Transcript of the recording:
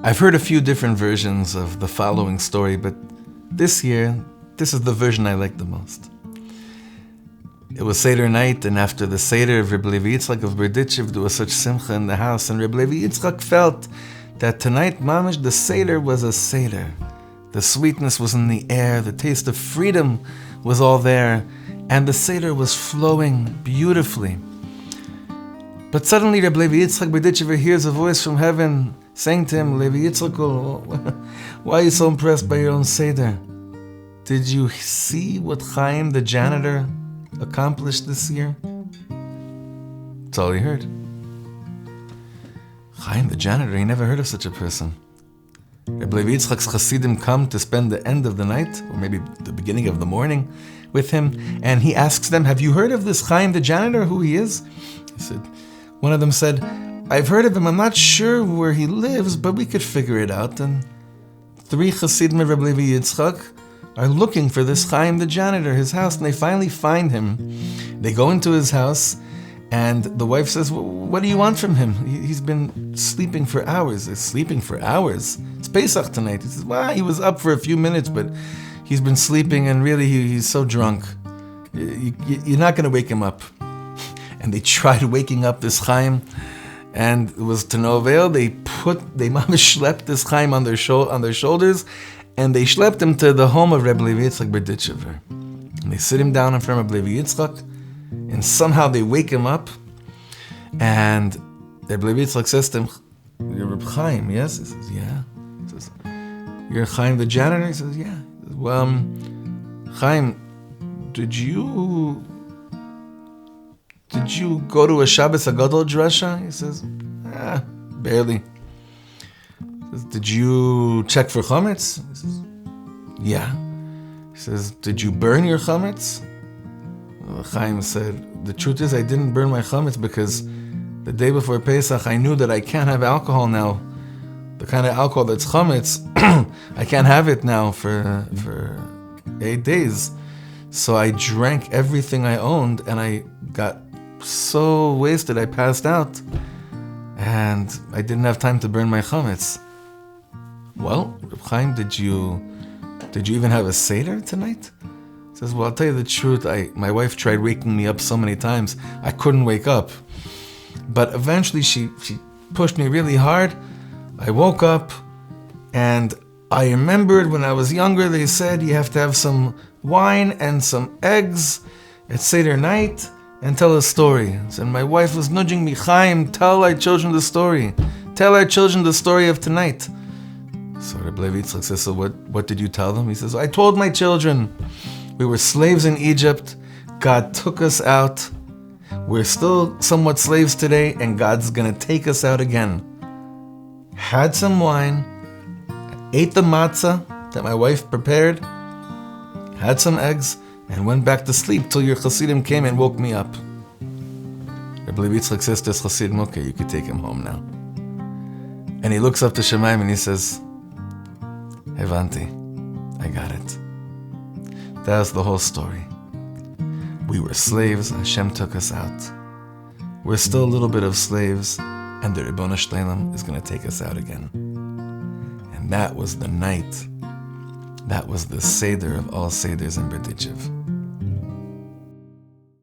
I've heard a few different versions of the following story, but this year, this is the version I like the most. It was Seder night, and after the Seder of Reb Levi Yitzchak of Berdichev, there was such simcha in the house, and Reb Levi Yitzchak felt that tonight, mamish, the Seder was a Seder. The sweetness was in the air, the taste of freedom was all there, and the Seder was flowing beautifully. But suddenly Reb Levi Yitzchak Berdichev hears a voice from heaven saying to him, Levi Yitzchak, why are you so impressed by your own Seder? Did you see what Chaim, the janitor, accomplished this year? That's all he heard. Chaim, the janitor, he never heard of such a person. Reb Levi Yitzchak's Chassidim come to spend the end of the night, or maybe the beginning of the morning, with him, and he asks them, have you heard of this Chaim, the janitor, who he is? One of them said, I've heard of him, I'm not sure where he lives, but we could figure it out. And 3 Chassidim of Reb Levi Yitzchak are looking for this Chaim, the janitor, his house, and they finally find him. They go into his house, and the wife says, what do you want from him? He's been sleeping for hours. He's sleeping for hours. It's Pesach tonight. He says, well, he was up for a few minutes, but he's been sleeping, and really he's so drunk. You're not going to wake him up. And they tried waking up this Chaim, and it was to no avail. They schlepped this Chaim on their shoulders, and they schlepped him to the home of Reb Levi Yitzchak Berdichev. And they sit him down in front of Reb Levi Yitzchak, and somehow they wake him up, and Reb Levi Yitzchak says to him, you're Reb Chaim, yes? He says, yeah. He says, you're Chaim the janitor? He says, yeah. He says, well, Chaim, did you go to a Shabbos Agadol drasha? He says, barely. He says, did you check for chametz? He says, yeah. He says, did you burn your chametz? Well, Chaim said, the truth is I didn't burn my chametz because the day before Pesach I knew that I can't have alcohol now. The kind of alcohol that's chametz, I can't have it now for 8 days. So I drank everything I owned, and I got so wasted I passed out, and I didn't have time to burn my chametz. Well, Reb Chaim, did you even have a Seder tonight? He says, well, I'll tell you the truth, my wife tried waking me up so many times, I couldn't wake up. But eventually she pushed me really hard. I woke up, and I remembered when I was younger, they said you have to have some wine and some eggs at Seder night and tell a story. And my wife was nudging me, Chaim, tell our children the story. Tell our children the story of tonight. So Reb Levi Yitzchak says, so what did you tell them? He says, I told my children, we were slaves in Egypt. God took us out. We're still somewhat slaves today, and God's going to take us out again. Had some wine, ate the matzah that my wife prepared, had some eggs, and went back to sleep till your Chassidim came and woke me up. Reb Levi Yitzchak says to his Chassidim, okay, you can take him home now. And he looks up to Shemaim and he says, Hevanti, I got it. That was the whole story. We were slaves, Hashem took us out. We're still a little bit of slaves, and the Ribono Shel Olam is going to take us out again. And that was the night. That was the Seder of all Seders in Berdichev.